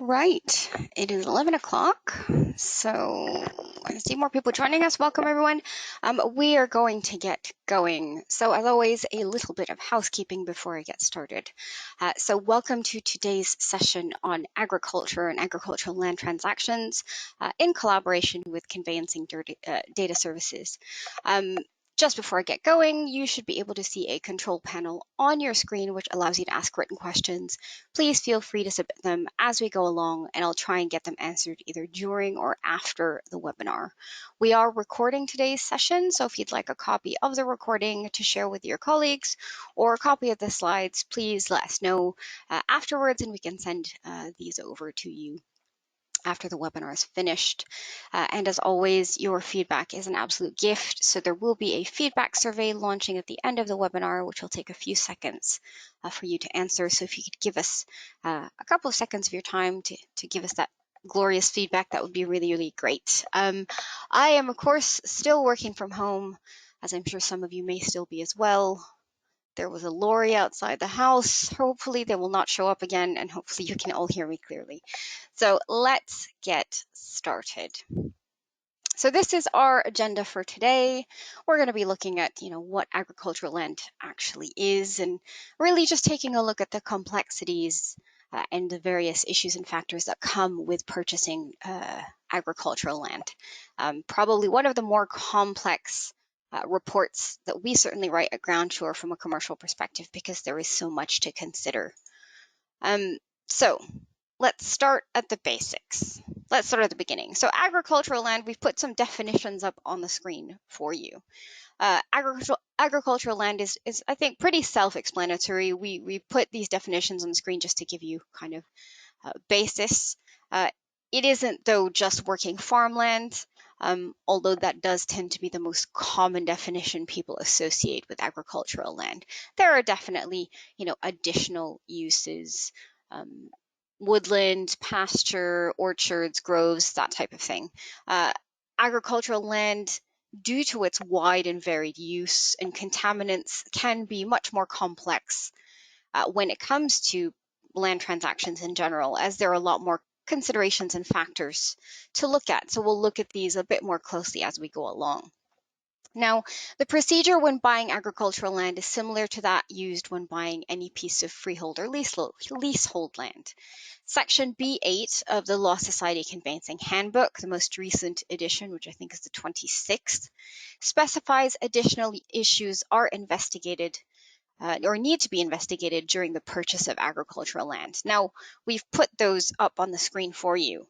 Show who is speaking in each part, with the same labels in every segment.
Speaker 1: Right, it is 11 o'clock, so I see more people joining us. Welcome, everyone. We are going to get going. So, as always, a little bit of housekeeping before I get started. Welcome to today's session on agriculture and agricultural land transactions in collaboration with Conveyancing Data Services. Just before I get going, you should be able to see a control panel on your screen, which allows you to ask written questions. Please feel free to submit them as we go along, and I'll try and get them answered either during or after the webinar. We are recording today's session, so if you'd like a copy of the recording to share with your colleagues or a copy of the slides, please let us know afterwards, and we can send these over to you after the webinar is finished. And as always, your feedback is an absolute gift. So there will be a feedback survey launching at the end of the webinar, which will take a few seconds for you to answer. So if you could give us a couple of seconds of your time to give us that glorious feedback, that would be really, really great. I am, of course, still working from home, as I'm sure some of you may still be as well. There was a lorry outside the house. Hopefully they will not show up again, and hopefully you can all hear me clearly. So let's get started. So this is our agenda for today. We're going to be looking at, what agricultural land actually is, and really just taking a look at the complexities and the various issues and factors that come with purchasing agricultural land. Probably one of the more complex reports that we certainly write at Groundsure from a commercial perspective, because there is so much to consider. So let's start at the basics. Let's start at the beginning. So agricultural land, we've put some definitions up on the screen for you. Agricultural land is, I think, pretty self-explanatory. We put these definitions on the screen just to give you kind of basis. It isn't, though, just working farmland, although that does tend to be the most common definition people associate with agricultural land. There are definitely, additional uses, woodland, pasture, orchards, groves, that type of thing. Agricultural land, due to its wide and varied use and contaminants, can be much more complex when it comes to land transactions in general, as there are a lot more considerations and factors to look at. So we'll look at these a bit more closely as we go along. Now, the procedure when buying agricultural land is similar to that used when buying any piece of freehold or leasehold land. Section B8 of the Law Society Conveyancing Handbook, the most recent edition, which I think is the 26th, specifies additional issues are investigated or need to be investigated during the purchase of agricultural land. Now, we've put those up on the screen for you.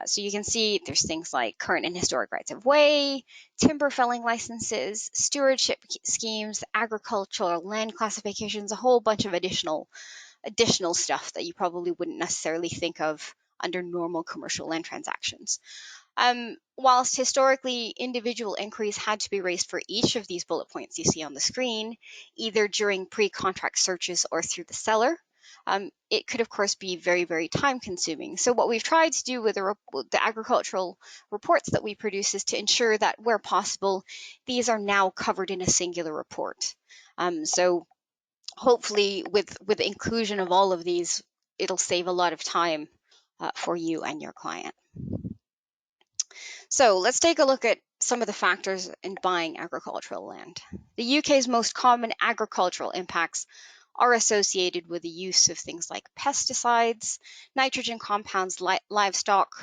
Speaker 1: So you can see there's things like current and historic rights of way, timber felling licenses, stewardship schemes, agricultural land classifications, a whole bunch of additional stuff that you probably wouldn't necessarily think of under normal commercial land transactions. Whilst historically individual inquiries had to be raised for each of these bullet points you see on the screen, either during pre-contract searches or through the seller, it could, of course, be very, very time consuming. So what we've tried to do with the agricultural reports that we produce is to ensure that where possible, these are now covered in a singular report. So hopefully with the inclusion of all of these, it'll save a lot of time for you and your client. So let's take a look at some of the factors in buying agricultural land. The UK's most common agricultural impacts are associated with the use of things like pesticides, nitrogen compounds, livestock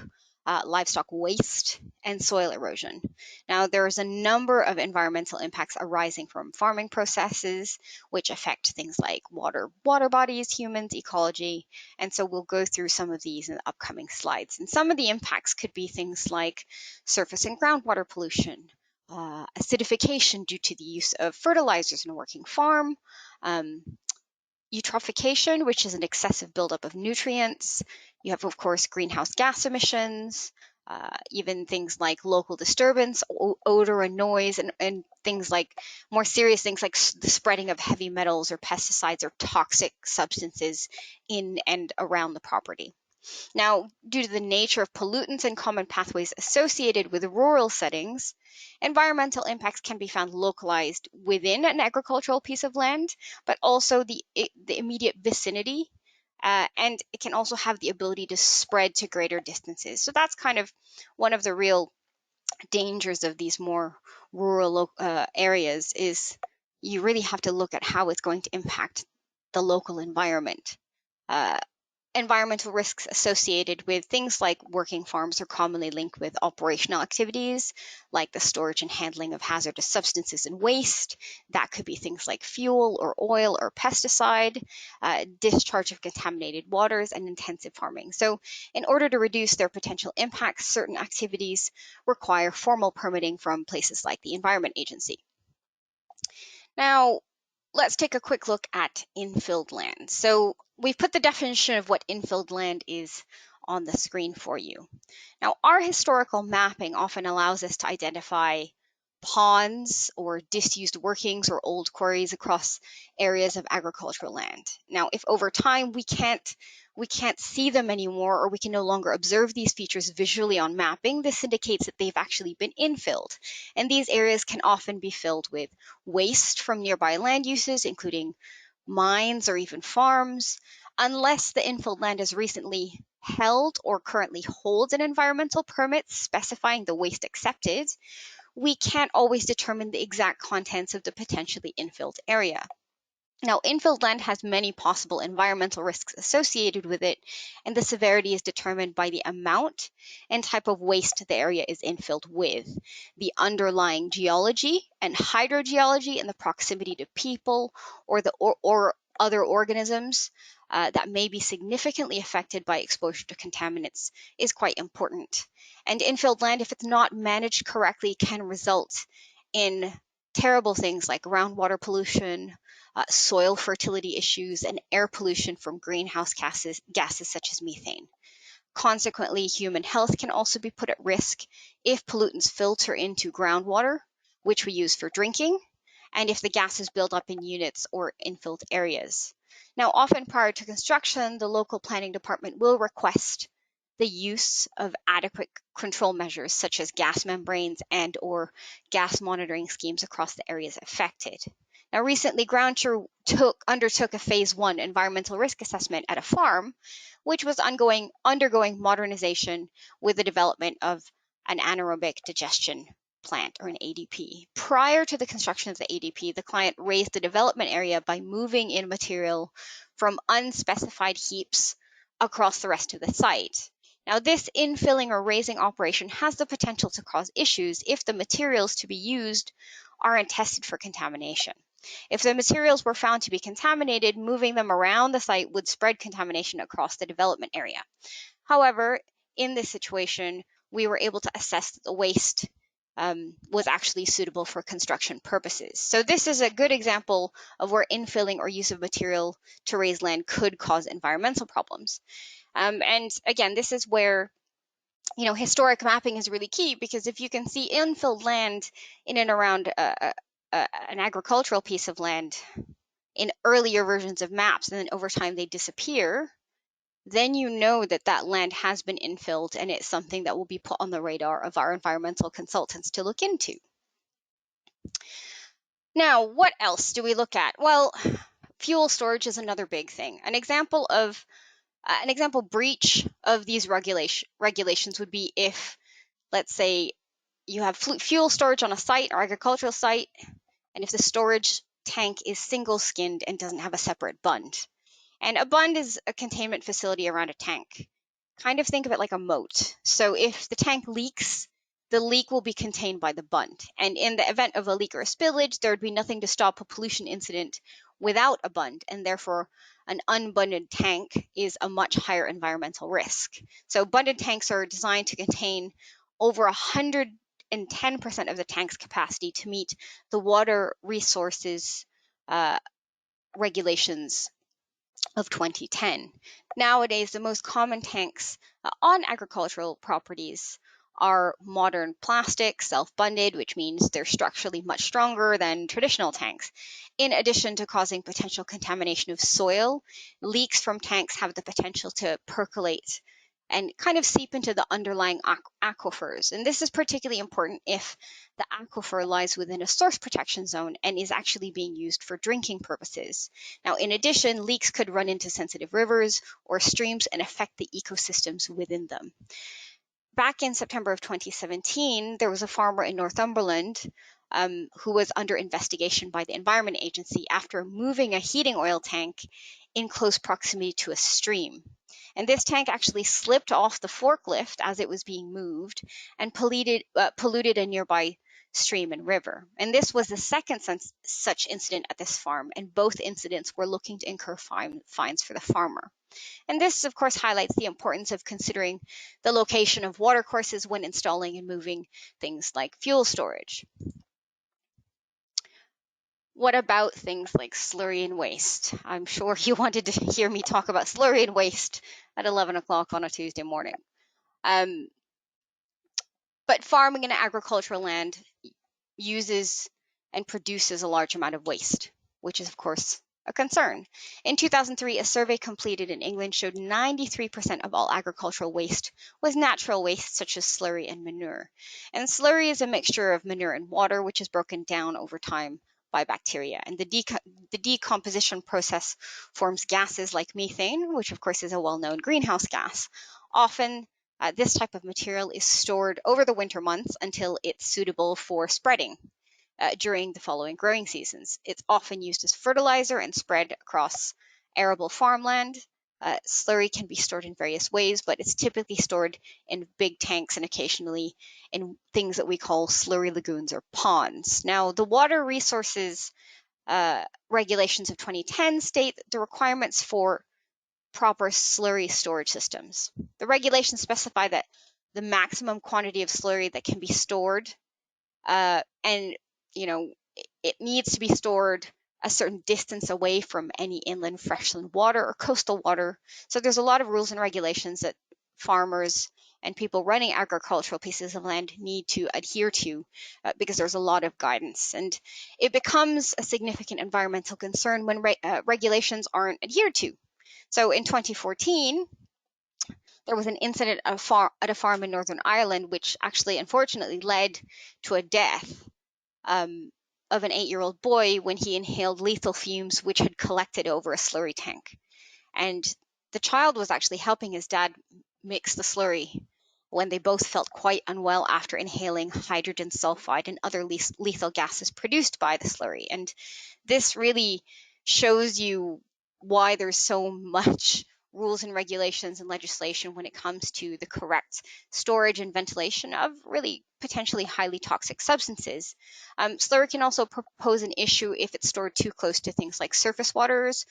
Speaker 1: waste, and soil erosion. Now, there's a number of environmental impacts arising from farming processes, which affect things like water bodies, humans, ecology, and so we'll go through some of these in the upcoming slides. And some of the impacts could be things like surface and groundwater pollution, acidification due to the use of fertilizers in a working farm, eutrophication, which is an excessive buildup of nutrients. You have, of course, greenhouse gas emissions, even things like local disturbance, odor and noise, and things like more serious things like the spreading of heavy metals or pesticides or toxic substances in and around the property. Now, due to the nature of pollutants and common pathways associated with rural settings, environmental impacts can be found localized within an agricultural piece of land, but also the immediate vicinity and it can also have the ability to spread to greater distances. So that's kind of one of the real dangers of these more rural areas, is you really have to look at how it's going to impact the local environment. Environmental risks associated with things like working farms are commonly linked with operational activities like the storage and handling of hazardous substances and waste. That could be things like fuel or oil or pesticide, discharge of contaminated waters, and intensive farming. So in order to reduce their potential impacts, certain activities require formal permitting from places like the Environment Agency. Now, let's take a quick look at infilled land. So we've put the definition of what infilled land is on the screen for you. Now, our historical mapping often allows us to identify ponds or disused workings or old quarries across areas of agricultural land. Now, if over time we can't see them anymore, or we can no longer observe these features visually on mapping, this indicates that they've actually been infilled. And these areas can often be filled with waste from nearby land uses, including mines or even farms, unless the infilled land is recently held or currently holds an environmental permit specifying the waste accepted. We can't always determine the exact contents of the potentially infilled area. Now, infilled land has many possible environmental risks associated with it, and the severity is determined by the amount and type of waste the area is infilled with, the underlying geology and hydrogeology, and the proximity to people or other organisms that may be significantly affected by exposure to contaminants is quite important. And infilled land, if it's not managed correctly, can result in terrible things like groundwater pollution, soil fertility issues, and air pollution from greenhouse gases such as methane. Consequently, human health can also be put at risk if pollutants filter into groundwater, which we use for drinking, and if the gases build up in units or infilled areas. Now, often prior to construction, the local planning department will request the use of adequate control measures such as gas membranes and or gas monitoring schemes across the areas affected. Now, recently, Groundsure undertook a phase 1 environmental risk assessment at a farm, which was undergoing modernization with the development of an anaerobic digestion plant, or an ADP. Prior to the construction of the ADP, the client raised the development area by moving in material from unspecified heaps across the rest of the site. Now, this infilling or raising operation has the potential to cause issues if the materials to be used aren't tested for contamination. If the materials were found to be contaminated, moving them around the site would spread contamination across the development area. However, in this situation, we were able to assess that the waste was actually suitable for construction purposes. So this is a good example of where infilling or use of material to raise land could cause environmental problems. And again, this is where historic mapping is really key, because if you can see infilled land in and around an agricultural piece of land in earlier versions of maps, and then over time they disappear, then you know that that land has been infilled, and it's something that will be put on the radar of our environmental consultants to look into. Now, what else do we look at? Well, fuel storage is another big thing. An example breach of these regulations would be if, let's say, you have fuel storage on a site or agricultural site, and if the storage tank is single-skinned and doesn't have a separate bund. And a bund is a containment facility around a tank. Kind of think of it like a moat. So if the tank leaks, the leak will be contained by the bund. And in the event of a leak or a spillage, there would be nothing to stop a pollution incident without a bund, and therefore an unbunded tank is a much higher environmental risk. So bunded tanks are designed to contain over 110% of the tank's capacity to meet the water resources regulations of 2010. Nowadays, the most common tanks on agricultural properties are modern plastic, self-bunded, which means they're structurally much stronger than traditional tanks. In addition to causing potential contamination of soil, leaks from tanks have the potential to percolate and kind of seep into the underlying aquifers. And this is particularly important if the aquifer lies within a source protection zone and is actually being used for drinking purposes. Now, in addition, leaks could run into sensitive rivers or streams and affect the ecosystems within them. Back in September of 2017, there was a farmer in Northumberland who was under investigation by the Environment Agency after moving a heating oil tank in close proximity to a stream. And this tank actually slipped off the forklift as it was being moved and polluted a nearby stream and river. And this was the second such incident at this farm, and both incidents were looking to incur fines for the farmer. And this, of course, highlights the importance of considering the location of watercourses when installing and moving things like fuel storage. What about things like slurry and waste? I'm sure you wanted to hear me talk about slurry and waste at 11 o'clock on a Tuesday morning. But farming and agricultural land uses and produces a large amount of waste, which is, of course, a concern. In 2003, a survey completed in England showed 93% of all agricultural waste was natural waste, such as slurry and manure. And slurry is a mixture of manure and water, which is broken down over time by bacteria. And the decomposition process forms gases like methane, which of course is a well-known greenhouse gas. Often, this type of material is stored over the winter months until it's suitable for spreading during the following growing seasons. It's often used as fertilizer and spread across arable farmland. Slurry can be stored in various ways, but it's typically stored in big tanks and occasionally in things that we call slurry lagoons or ponds. Now, the water resources regulations of 2010 state the requirements for proper slurry storage systems. The regulations specify that the maximum quantity of slurry that can be stored, and it needs to be stored a certain distance away from any inland freshland water or coastal water. So there's a lot of rules and regulations that farmers and people running agricultural pieces of land need to adhere to because there's a lot of guidance. And it becomes a significant environmental concern when regulations aren't adhered to. So in 2014, there was an incident at a farm in Northern Ireland, which actually unfortunately led to a death of an 8-year-old boy when he inhaled lethal fumes which had collected over a slurry tank. And the child was actually helping his dad mix the slurry when they both felt quite unwell after inhaling hydrogen sulfide and other lethal gases produced by the slurry. And this really shows you why there's so much rules and regulations and legislation when it comes to the correct storage and ventilation of really potentially highly toxic substances. Slurry can also pose an issue if it's stored too close to things like surface waters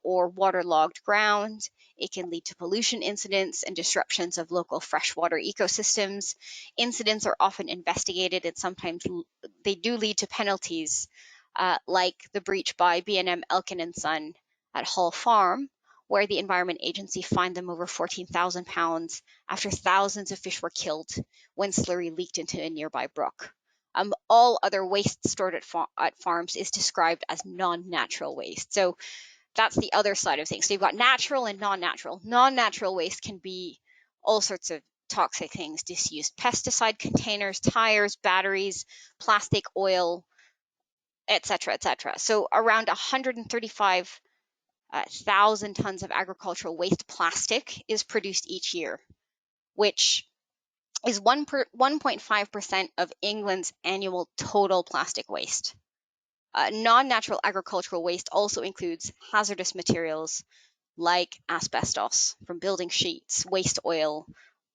Speaker 1: or waterlogged ground. It can lead to pollution incidents and disruptions of local freshwater ecosystems. Incidents are often investigated and sometimes they do lead to penalties, like the breach by B&M Elkin & Son at Hull Farm, where the Environment Agency fined them over £14,000 after thousands of fish were killed when slurry leaked into a nearby brook. All other waste stored at farms is described as non-natural waste. So that's the other side of things. So you've got natural and non-natural. Non-natural waste can be all sorts of toxic things: disused pesticide containers, tires, batteries, plastic, oil, etc., etc. So around 135,000 tons of agricultural waste plastic is produced each year, which is 1.5% of England's annual total plastic waste. Non-natural agricultural waste also includes hazardous materials like asbestos from building sheets, waste oil,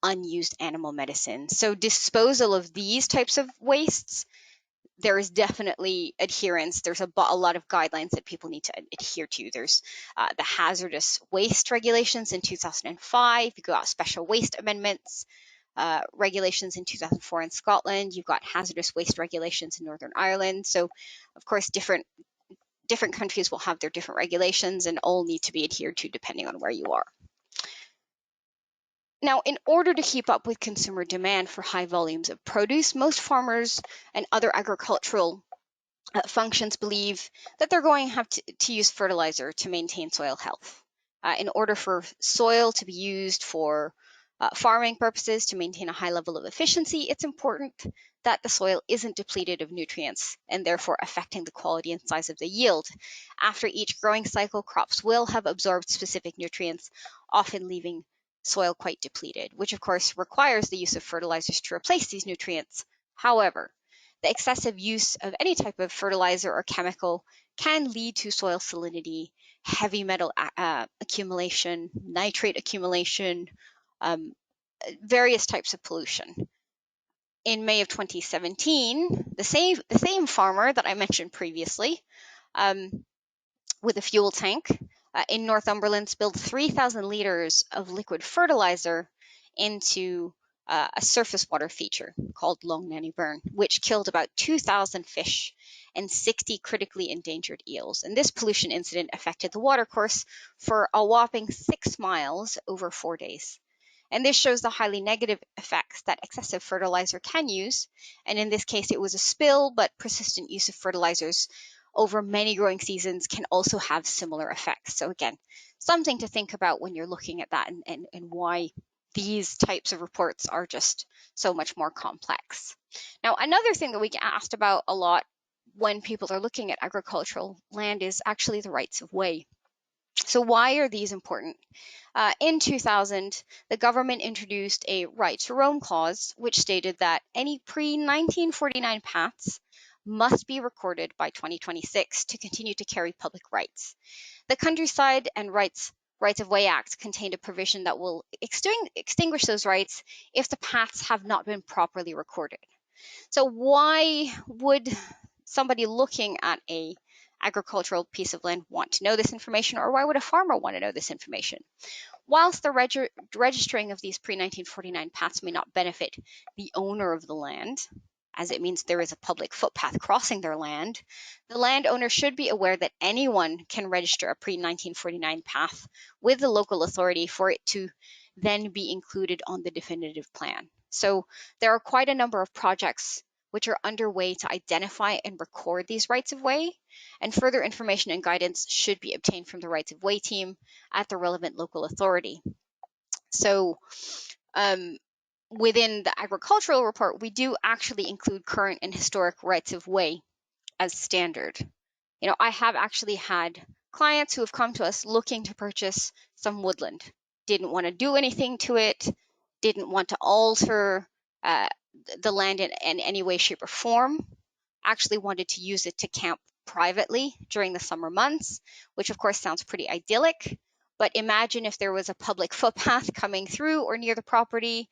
Speaker 1: unused animal medicine. So disposal of these types of wastes, there is definitely adherence. There's a lot of guidelines that people need to adhere to. There's the hazardous waste regulations in 2005. You got special waste amendments regulations in 2004 in Scotland. You've got hazardous waste regulations in Northern Ireland. So, of course, different countries will have their different regulations and all need to be adhered to depending on where you are. Now, in order to keep up with consumer demand for high volumes of produce, most farmers and other agricultural functions believe that they're going to have to use fertilizer to maintain soil health. In order for soil to be used for farming purposes to maintain a high level of efficiency, it's important that the soil isn't depleted of nutrients and therefore affecting the quality and size of the yield. After each growing cycle, crops will have absorbed specific nutrients, often leaving soil quite depleted, which of course requires the use of fertilizers to replace these nutrients. However, the excessive use of any type of fertilizer or chemical can lead to soil salinity, heavy metal accumulation, nitrate accumulation, various types of pollution. In May of 2017, the same farmer that I mentioned previously, with a fuel tank in Northumberland, spilled 3,000 liters of liquid fertilizer into a surface water feature called Long Nanny Burn, which killed about 2,000 fish and 60 critically endangered eels. And this pollution incident affected the watercourse for a whopping 6 miles over 4 days. And this shows the highly negative effects that excessive fertilizer can use. And in this case, it was a spill, but persistent use of fertilizers over many growing seasons can also have similar effects. So again, something to think about when you're looking at that and why these types of reports are just so much more complex. Now, another thing that we get asked about a lot when people are looking at agricultural land is actually the rights of way. So why are these important? In 2000, the government introduced a right to roam clause, which stated that any pre-1949 paths must be recorded by 2026 to continue to carry public rights. The Countryside and Rights of Way Act contained a provision that will extinguish those rights if the paths have not been properly recorded. So why would somebody looking at a agricultural piece of land want to know this information, or why would a farmer want to know this information? Whilst the registering of these pre-1949 paths may not benefit the owner of the land, as it means there is a public footpath crossing their land, the landowner should be aware that anyone can register a pre-1949 path with the local authority for it to then be included on the definitive plan. So there are quite a number of projects which are underway to identify and record these rights of way, and further information and guidance should be obtained from the rights of way team at the relevant local authority. So within the agricultural report, we do actually include current and historic rights of way as standard. I have actually had clients who have come to us looking to purchase some woodland, didn't want to do anything to it, didn't want to alter the land in any way, shape, or form, actually wanted to use it to camp privately during the summer months, which of course sounds pretty idyllic. But imagine if there was a public footpath coming through or near the property,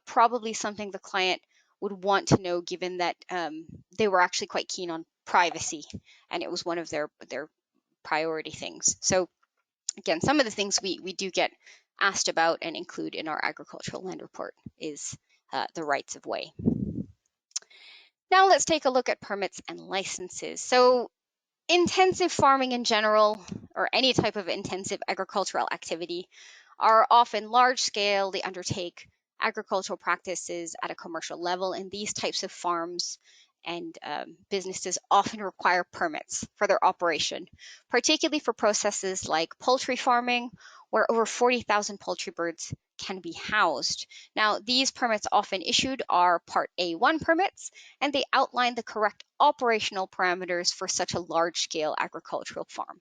Speaker 1: probably something the client would want to know, given that they were actually quite keen on privacy, and it was one of their priority things. So again, some of the things we do get asked about and include in our agricultural land report is the rights of way. Now let's take a look at permits and licenses. So intensive farming in general, or any type of intensive agricultural activity, are often large scale. They undertake agricultural practices at a commercial level, and these types of farms and businesses often require permits for their operation, particularly for processes like poultry farming, where over 40,000 poultry birds can be housed. Now, these permits often issued are Part A1 permits, and they outline the correct operational parameters for such a large-scale agricultural farm.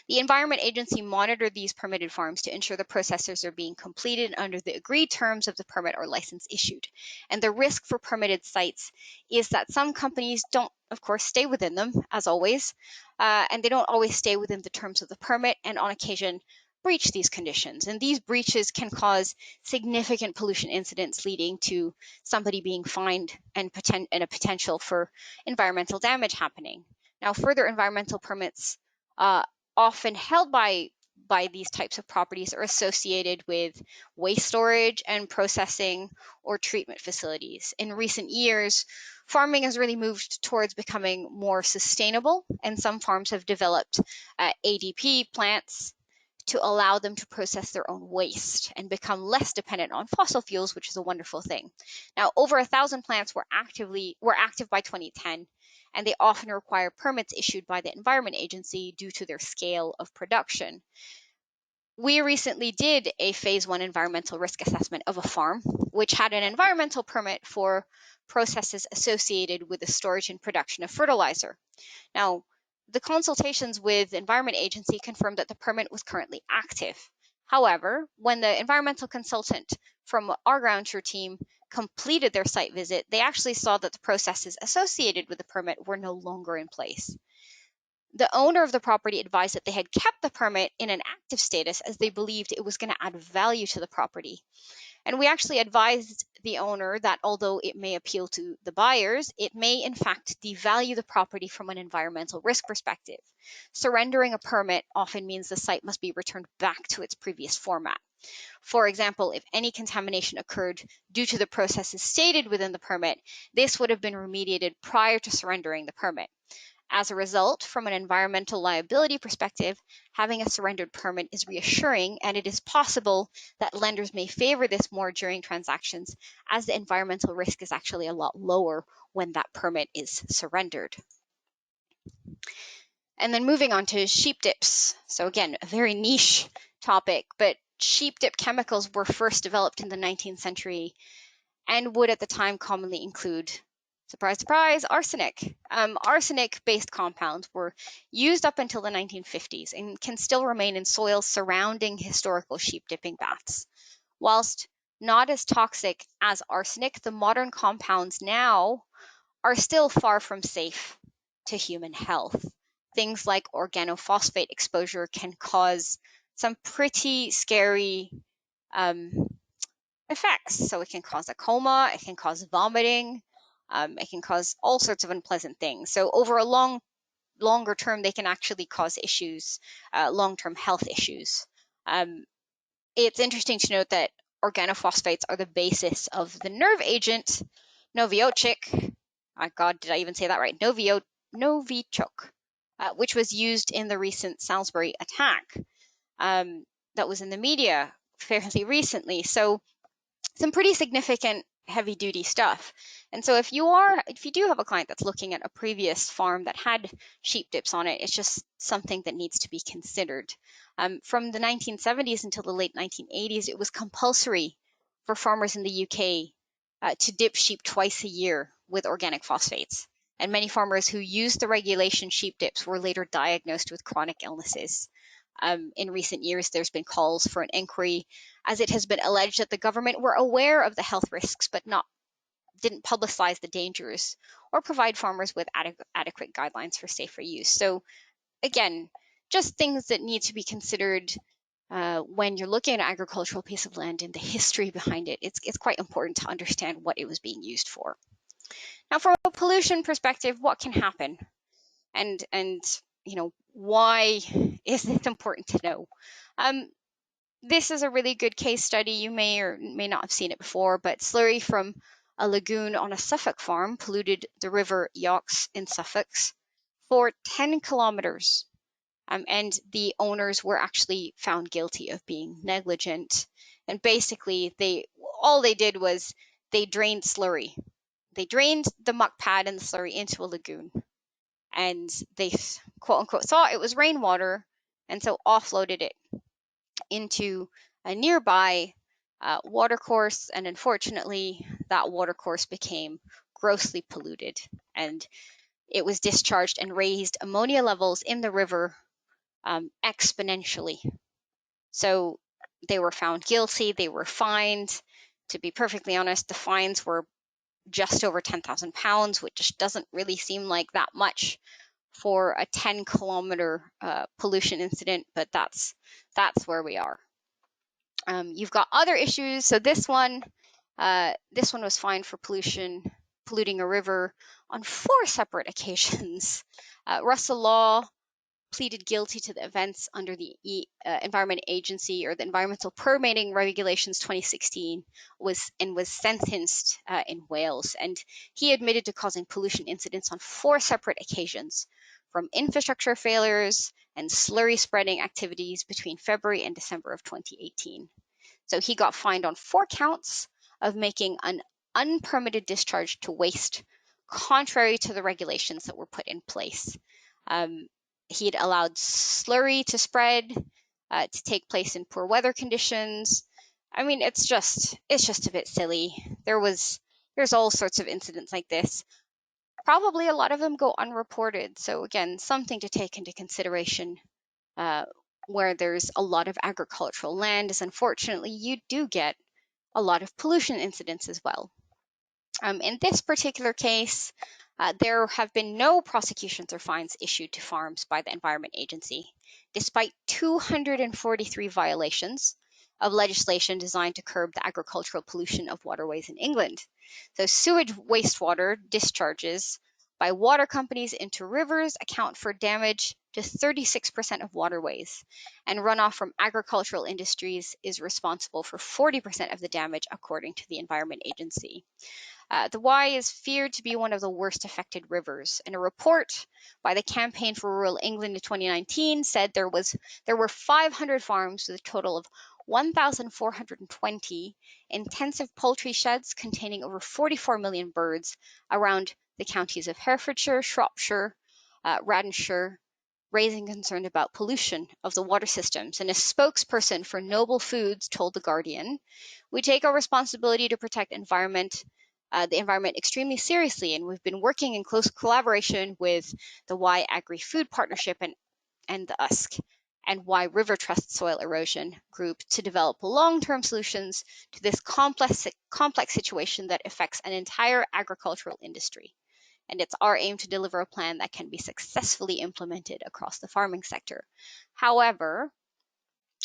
Speaker 1: The Environment Agency monitored these permitted farms to ensure the processes are being completed under the agreed terms of the permit or license issued. And the risk for permitted sites is that some companies don't, of course, stay within them, as always, and they don't always stay within the terms of the permit, and on occasion breach these conditions. And these breaches can cause significant pollution incidents, leading to somebody being fined and a potential for environmental damage happening. Now, further environmental permits often held by these types of properties are associated with waste storage and processing or treatment facilities. In recent years, farming has really moved towards becoming more sustainable, and some farms have developed ADP plants to allow them to process their own waste and become less dependent on fossil fuels, which is a wonderful thing. Now, over 1,000 plants were active by 2010, and they often require permits issued by the Environment Agency due to their scale of production. we recently did a phase 1 environmental risk assessment of a farm, which had an environmental permit for processes associated with the storage and production of fertilizer. Now, the consultations with the Environment Agency confirmed that the permit was currently active. However, when the environmental consultant from our Groundsure team completed their site visit, they actually saw that the processes associated with the permit were no longer in place. The owner of the property advised that they had kept the permit in an active status as they believed it was going to add value to the property. And we actually advised the owner that although it may appeal to the buyers, it may in fact devalue the property from an environmental risk perspective. Surrendering a permit often means the site must be returned back to its previous format. For example, if any contamination occurred due to the processes stated within the permit, this would have been remediated prior to surrendering the permit. As a result, from an environmental liability perspective, having a surrendered permit is reassuring, and it is possible that lenders may favor this more during transactions, as the environmental risk is actually a lot lower when that permit is surrendered. And then moving on to sheep dips. So again, a very niche topic, but sheep dip chemicals were first developed in the 19th century and would at the time commonly include, surprise, surprise, arsenic. Arsenic-based compounds were used up until the 1950s and can still remain in soils surrounding historical sheep dipping baths. Whilst not as toxic as arsenic, the modern compounds now are still far from safe to human health. Things like organophosphate exposure can cause some pretty scary effects. So it can cause a coma, it can cause vomiting, it can cause all sorts of unpleasant things. So over a longer term, they can actually cause issues, long-term health issues. It's interesting to note that organophosphates are the basis of the nerve agent Novichok. My God, did I even say that right? Novichok, which was used in the recent Salisbury attack that was in the media fairly recently. So some pretty significant heavy duty stuff. And so if you do have a client that's looking at a previous farm that had sheep dips on it, it's just something that needs to be considered. From the 1970s until the late 1980s, it was compulsory for farmers in the UK to dip sheep twice a year with organic phosphates. And many farmers who used the regulation sheep dips were later diagnosed with chronic illnesses. In recent years, there's been calls for an inquiry, as it has been alleged that the government were aware of the health risks but didn't publicize the dangers or provide farmers with adequate guidelines for safer use. So again, just things that need to be considered when you're looking at an agricultural piece of land and the history behind it. It's quite important to understand what it was being used for. Now, from a pollution perspective, what can happen? And why is it important to know? This is a really good case study. You may or may not have seen it before, but slurry from a lagoon on a Suffolk farm polluted the river Yox in Suffolk for 10 kilometers. And the owners were actually found guilty of being negligent. And basically, all they did was they drained slurry. They drained the muck pad and the slurry into a lagoon. And they, quote unquote, thought it was rainwater, and so offloaded it into a nearby watercourse. And unfortunately, that watercourse became grossly polluted, and it was discharged and raised ammonia levels in the river exponentially. So they were found guilty. They were fined. To be perfectly honest, the fines were just over £10,000, which just doesn't really seem like that much for a 10-kilometer pollution incident, but that's where we are. You've got other issues. So this one was fined for polluting a river on 4 separate occasions. Russell Law pleaded guilty to the events under the Environment Agency, or the Environmental Permitting Regulations 2016, was sentenced in Wales. And he admitted to causing pollution incidents on 4 separate occasions, from infrastructure failures and slurry spreading activities between February and December of 2018. So he got fined on 4 counts of making an unpermitted discharge to waste, contrary to the regulations that were put in place. He'd allowed slurry to spread to take place in poor weather conditions. I mean, it's just a bit silly. There's all sorts of incidents like this. Probably a lot of them go unreported. So again, something to take into consideration where there's a lot of agricultural land is unfortunately you do get a lot of pollution incidents as well. In this particular case, there have been no prosecutions or fines issued to farms by the Environment Agency, despite 243 violations of legislation designed to curb the agricultural pollution of waterways in England. So sewage wastewater discharges by water companies into rivers account for damage to 36% of waterways, and runoff from agricultural industries is responsible for 40% of the damage, according to the Environment Agency. The Wye is feared to be one of the worst affected rivers, and a report by the Campaign for Rural England in 2019 said there were 500 farms with a total of 1,420 intensive poultry sheds containing over 44 million birds around the counties of Herefordshire, Shropshire, Radnorshire, raising concern about pollution of the water systems. And a spokesperson for Noble Foods told The Guardian, "We take our responsibility to protect the environment extremely seriously, and we've been working in close collaboration with the Wye Agri-Food Partnership and the USC and Wye River Trust Soil Erosion Group to develop long-term solutions to this complex situation that affects an entire agricultural industry. And it's our aim to deliver a plan that can be successfully implemented across the farming sector." However,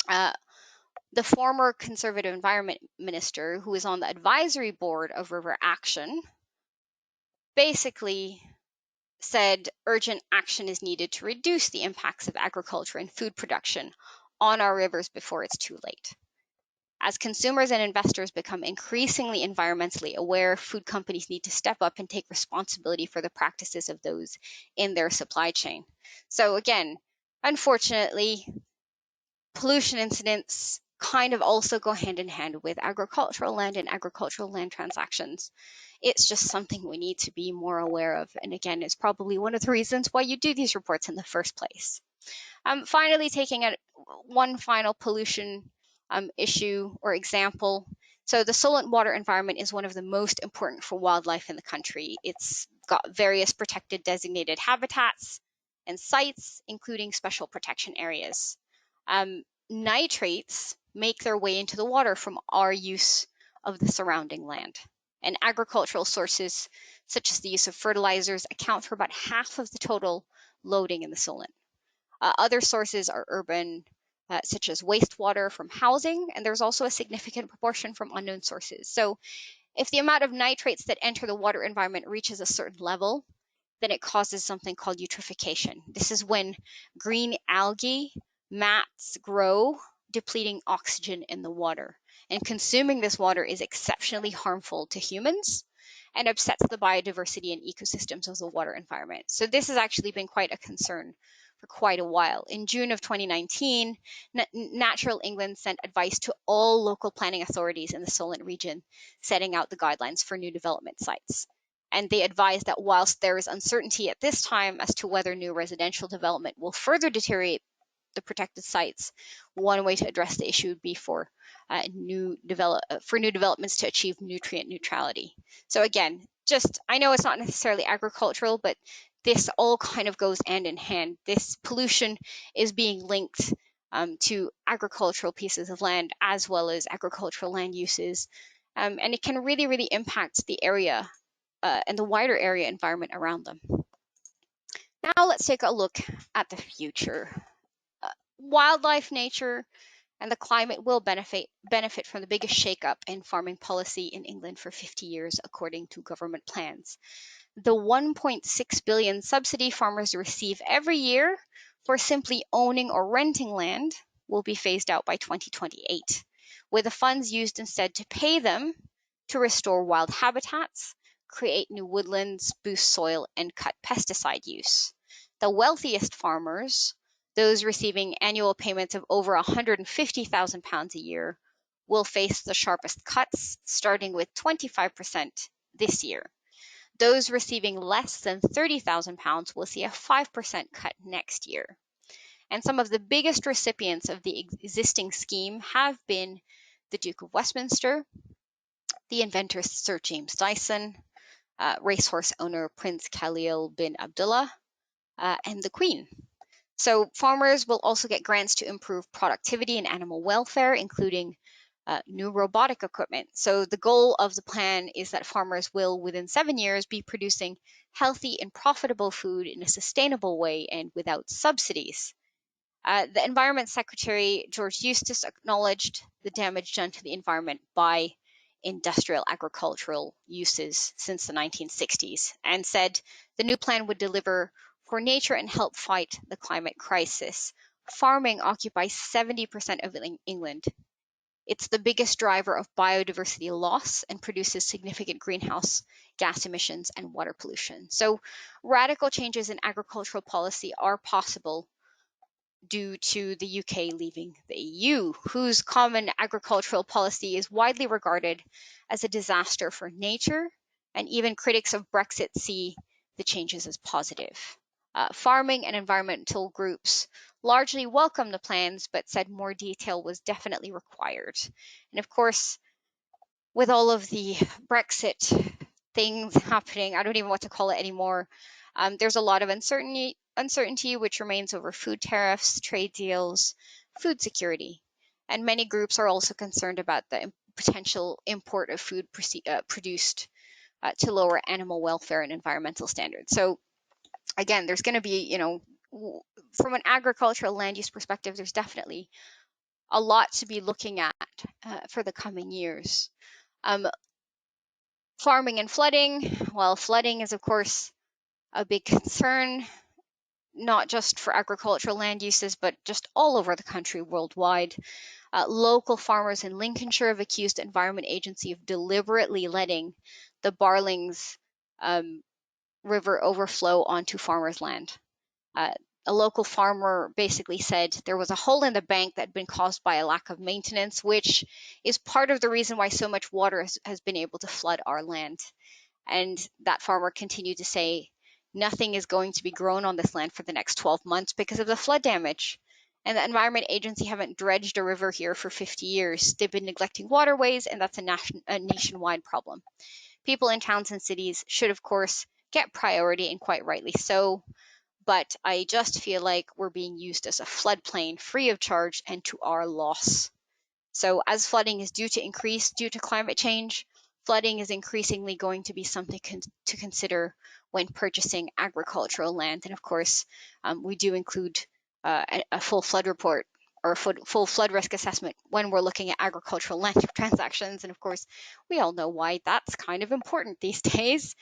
Speaker 1: the former Conservative Environment Minister, who is on the advisory board of River Action, basically said urgent action is needed to reduce the impacts of agriculture and food production on our rivers before it's too late. As consumers and investors become increasingly environmentally aware, food companies need to step up and take responsibility for the practices of those in their supply chain. So again, unfortunately, pollution incidents kind of also go hand in hand with agricultural land and agricultural land transactions. It's just something we need to be more aware of. And again, it's probably one of the reasons why you do these reports in the first place. Finally, taking one final pollution issue or example. So the Solent water environment is one of the most important for wildlife in the country. It's got various protected designated habitats and sites, including special protection areas. Nitrates make their way into the water from our use of the surrounding land. And agricultural sources, such as the use of fertilizers, account for about half of the total loading in the Solent. Other sources are urban, such as wastewater from housing, and there's also a significant proportion from unknown sources. So if the amount of nitrates that enter the water environment reaches a certain level, then it causes something called eutrophication. This is when green algae mats grow, depleting oxygen in the water. And consuming this water is exceptionally harmful to humans and upsets the biodiversity and ecosystems of the water environment. So this has actually been quite a concern for quite a while. In June of 2019, Natural England sent advice to all local planning authorities in the Solent region, setting out the guidelines for new development sites. And they advised that whilst there is uncertainty at this time as to whether new residential development will further deteriorate the protected sites, one way to address the issue would be for new developments to achieve nutrient neutrality. So again, I know it's not necessarily agricultural, but this all kind of goes hand in hand. This pollution is being linked to agricultural pieces of land as well as agricultural land uses, and it can really, really impact the area and the wider area environment around them. Now let's take a look at the future. Wildlife, nature, and the climate will benefit from the biggest shakeup in farming policy in England for 50 years, according to government plans. The 1.6 billion subsidy farmers receive every year for simply owning or renting land will be phased out by 2028, with the funds used instead to pay them to restore wild habitats, create new woodlands, boost soil, and cut pesticide use. The wealthiest farmers, those receiving annual payments of over £150,000 a year, will face the sharpest cuts, starting with 25% this year. Those receiving less than £30,000 will see a 5% cut next year. And some of the biggest recipients of the existing scheme have been the Duke of Westminster, the inventor Sir James Dyson, racehorse owner Prince Khalil bin Abdullah, and the Queen. So farmers will also get grants to improve productivity and animal welfare, including new robotic equipment. So the goal of the plan is that farmers will, within 7 years, be producing healthy and profitable food in a sustainable way and without subsidies. The Environment Secretary, George Eustace, acknowledged the damage done to the environment by industrial agricultural uses since the 1960s and said the new plan would deliver for nature and help fight the climate crisis. Farming occupies 70% of England. It's the biggest driver of biodiversity loss and produces significant greenhouse gas emissions and water pollution. So radical changes in agricultural policy are possible due to the UK leaving the EU, whose common agricultural policy is widely regarded as a disaster for nature, and even critics of Brexit see the changes as positive. Farming and environmental groups largely welcomed the plans, but said more detail was definitely required. And of course, with all of the Brexit things happening, I don't even know what to call it anymore. There's a lot of uncertainty which remains over food tariffs, trade deals, food security. And many groups are also concerned about the potential import of food produced to lower animal welfare and environmental standards. So again, there's going to be, from an agricultural land use perspective, there's definitely a lot to be looking at for the coming years. Farming and flooding. Well, flooding is, of course, a big concern, not just for agricultural land uses, but just all over the country worldwide. Local farmers in Lincolnshire have accused the Environment Agency of deliberately letting the Barlings River overflow onto farmers' land. A local farmer basically said there was a hole in the bank that had been caused by a lack of maintenance, which is part of the reason why so much water has been able to flood our land. And that farmer continued to say, nothing is going to be grown on this land for the next 12 months because of the flood damage. And the Environment Agency haven't dredged a river here for 50 years. They've been neglecting waterways, and that's a nationwide problem. People in towns and cities should, of course, get priority, and quite rightly so. But I just feel like we're being used as a floodplain free of charge and to our loss. So as flooding is due to increase due to climate change, flooding is increasingly going to be something to consider when purchasing agricultural land. And of course, we do include a full flood report or a full flood risk assessment when we're looking at agricultural land transactions. And of course, we all know why that's kind of important these days.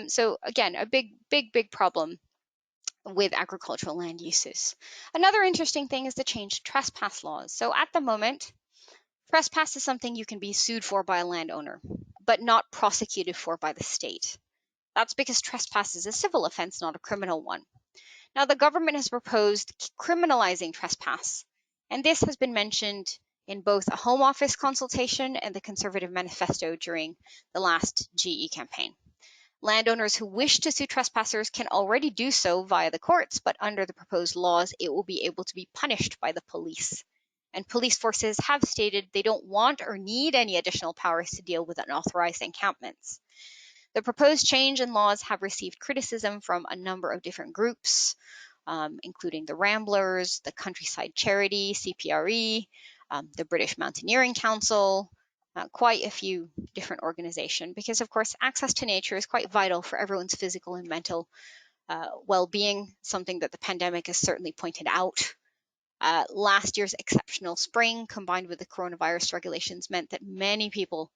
Speaker 1: So again, a big problem with agricultural land uses. Another interesting thing is the change to trespass laws. So at the moment, trespass is something you can be sued for by a landowner, but not prosecuted for by the state. That's because trespass is a civil offense, not a criminal one. Now, the government has proposed criminalizing trespass, and this has been mentioned in both a Home Office consultation and the Conservative Manifesto during the last GE campaign. Landowners who wish to sue trespassers can already do so via the courts, but under the proposed laws, it will be able to be punished by the police. And police forces have stated they don't want or need any additional powers to deal with unauthorized encampments. The proposed change in laws have received criticism from a number of different groups, including the Ramblers, the Countryside Charity, CPRE, the British Mountaineering Council, quite a few different organizations, because of course access to nature is quite vital for everyone's physical and mental well-being, something that the pandemic has certainly pointed out. Last year's exceptional spring combined with the coronavirus regulations meant that many people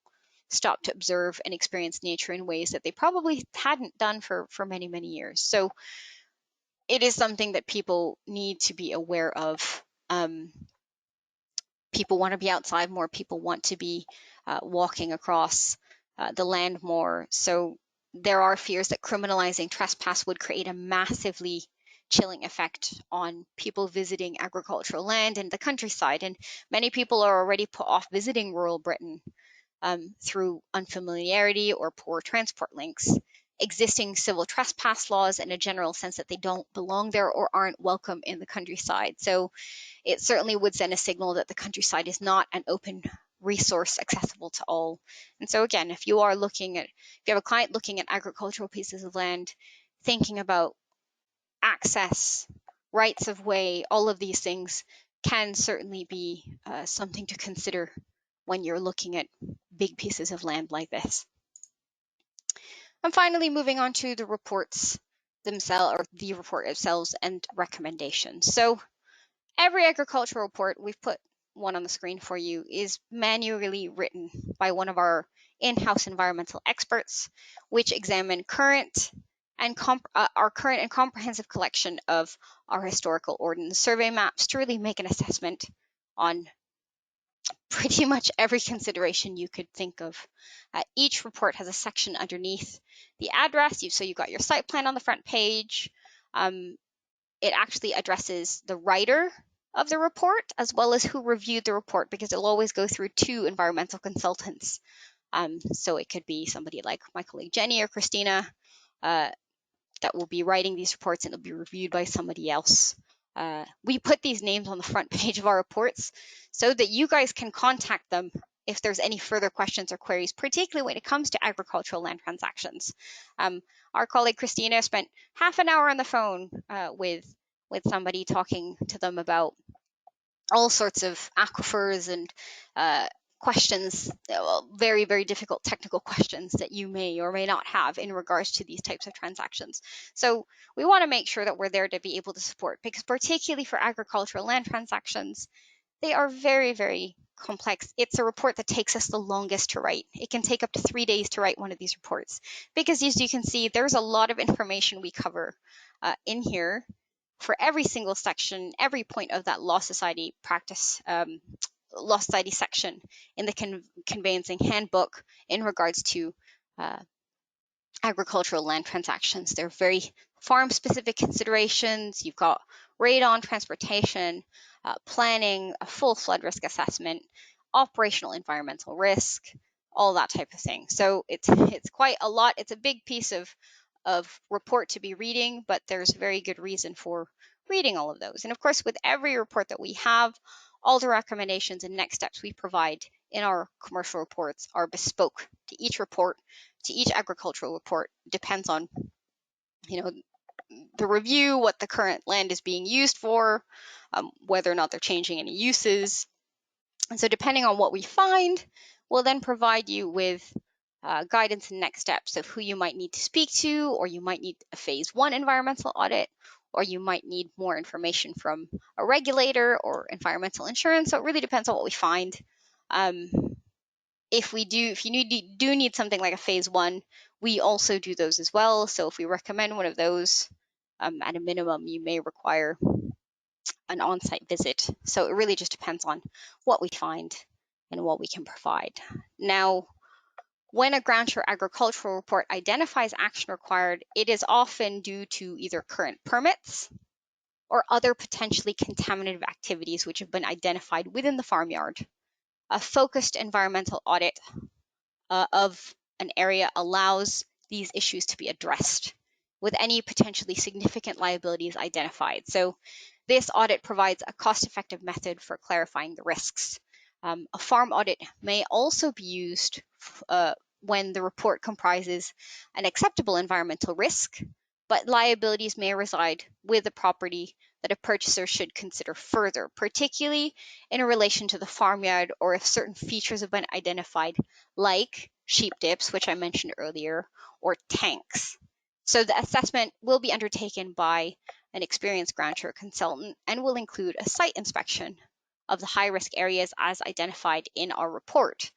Speaker 1: stopped to observe and experience nature in ways that they probably hadn't done for many years. So it is something that people need to be aware of. People want to be outside more, people want to be walking across the land more. So there are fears that criminalizing trespass would create a massively chilling effect on people visiting agricultural land and the countryside. And many people are already put off visiting rural Britain through unfamiliarity or poor transport links. existing civil trespass laws in a general sense that they don't belong there or aren't welcome in the countryside. So it certainly would send a signal that the countryside is not an open resource accessible to all. And so again, if you have a client looking at agricultural pieces of land, thinking about access, rights of way, all of these things can certainly be something to consider when you're looking at big pieces of land like this. And finally, moving on to the reports themselves, or the report itself, and recommendations. So every agricultural report, we've put one on the screen for you, is manually written by one of our in-house environmental experts, which examine our current and comprehensive collection of our historical ordnance survey maps to really make an assessment on pretty much every consideration you could think of. Each report has a section underneath the address, so you've got your site plan on the front page. It actually addresses the writer of the report as well as who reviewed the report, because it'll always go through 2 environmental consultants. So it could be somebody like my colleague Jenny or Christina that will be writing these reports, and it'll be reviewed by somebody else. We put these names on the front page of our reports so that you guys can contact them if there's any further questions or queries, particularly when it comes to agricultural land transactions. Our colleague Christina spent half an hour on the phone with somebody, talking to them about all sorts of aquifers and questions, very, very difficult technical questions that you may or may not have in regards to these types of transactions. So we want to make sure that we're there to be able to support, because particularly for agricultural land transactions, they are very, very complex. It's a report that takes us the longest to write. It can take up to 3 days to write one of these reports, because as you can see, there's a lot of information we cover in here for every single section, every point of that Law Society practice, Law Society section in the conveyancing handbook in regards to agricultural land transactions. They're very farm-specific considerations. You've got radon, transportation, planning, a full flood risk assessment, operational environmental risk, all that type of thing. So it's quite a lot. It's a big piece of report to be reading, but there's very good reason for reading all of those. And of course, with every report that we have, all the recommendations and next steps we provide in our commercial reports are bespoke to each report, to each agricultural report. Depends on, the review, what the current land is being used for, whether or not they're changing any uses. And so depending on what we find, we'll then provide you with guidance and next steps of who you might need to speak to, or you might need a phase 1 environmental audit, or you might need more information from a regulator or environmental insurance. So it really depends on what we find. If you do need something like a phase 1, we also do those as well. So if we recommend one of those, at a minimum, you may require an on-site visit. So it really just depends on what we find and what we can provide. Now, when a Groundsure agricultural report identifies action required, it is often due to either current permits or other potentially contaminative activities which have been identified within the farmyard. A focused environmental audit of an area allows these issues to be addressed with any potentially significant liabilities identified. So this audit provides a cost-effective method for clarifying the risks. A farm audit may also be used when the report comprises an acceptable environmental risk, but liabilities may reside with the property that a purchaser should consider further, particularly in relation to the farmyard, or if certain features have been identified, like sheep dips, which I mentioned earlier, or tanks. So the assessment will be undertaken by an experienced Groundsure consultant and will include a site inspection of the high-risk areas as identified in our report.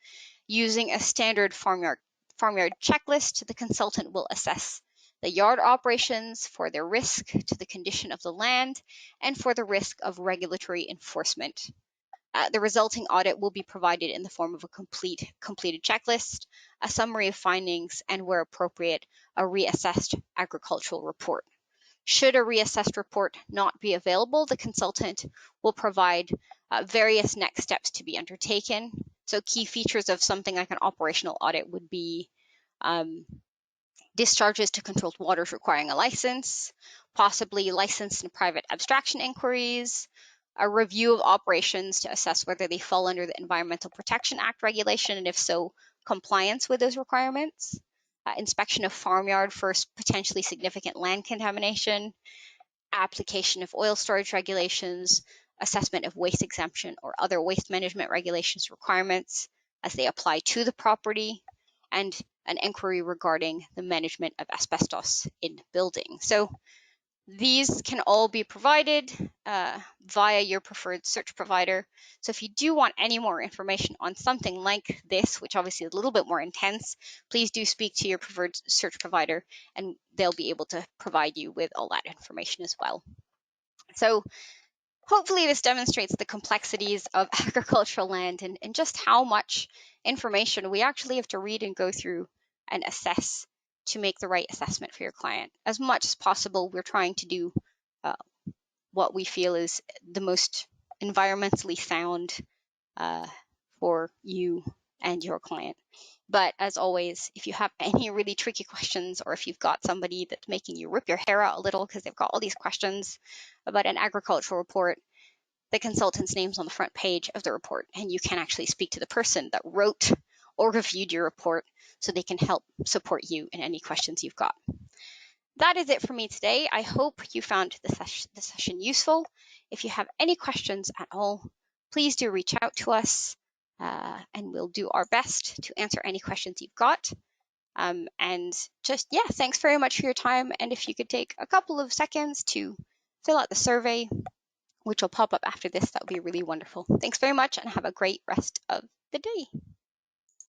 Speaker 1: Using a standard farmyard checklist, the consultant will assess the yard operations for their risk to the condition of the land and for the risk of regulatory enforcement. The resulting audit will be provided in the form of a completed checklist, a summary of findings, and where appropriate, a reassessed agricultural report. Should a reassessed report not be available, the consultant will provide various next steps to be undertaken. So key features of something like an operational audit would be discharges to controlled waters requiring a license, possibly licensed and private abstraction inquiries, a review of operations to assess whether they fall under the Environmental Protection Act regulation, and if so, compliance with those requirements, inspection of farmyard for potentially significant land contamination, application of oil storage regulations, assessment of waste exemption or other waste management regulations requirements as they apply to the property, and an inquiry regarding the management of asbestos in buildings. So these can all be provided via your preferred search provider. So if you do want any more information on something like this, which obviously is a little bit more intense, please do speak to your preferred search provider and they'll be able to provide you with all that information as well. So hopefully this demonstrates the complexities of agricultural land and just how much information we actually have to read and go through and assess to make the right assessment for your client. As much as possible, we're trying to do what we feel is the most environmentally sound for you and your client. But as always, if you have any really tricky questions, or if you've got somebody that's making you rip your hair out a little because they've got all these questions about an agricultural report, the consultant's name's on the front page of the report, and you can actually speak to the person that wrote or reviewed your report so they can help support you in any questions you've got. That is it for me today. I hope you found the session useful. If you have any questions at all, please do reach out to us and we'll do our best to answer any questions you've got. And just, yeah, thanks very much for your time. And if you could take a couple of seconds to fill out the survey, which will pop up after this, that would be really wonderful. Thanks very much and have a great rest of the day.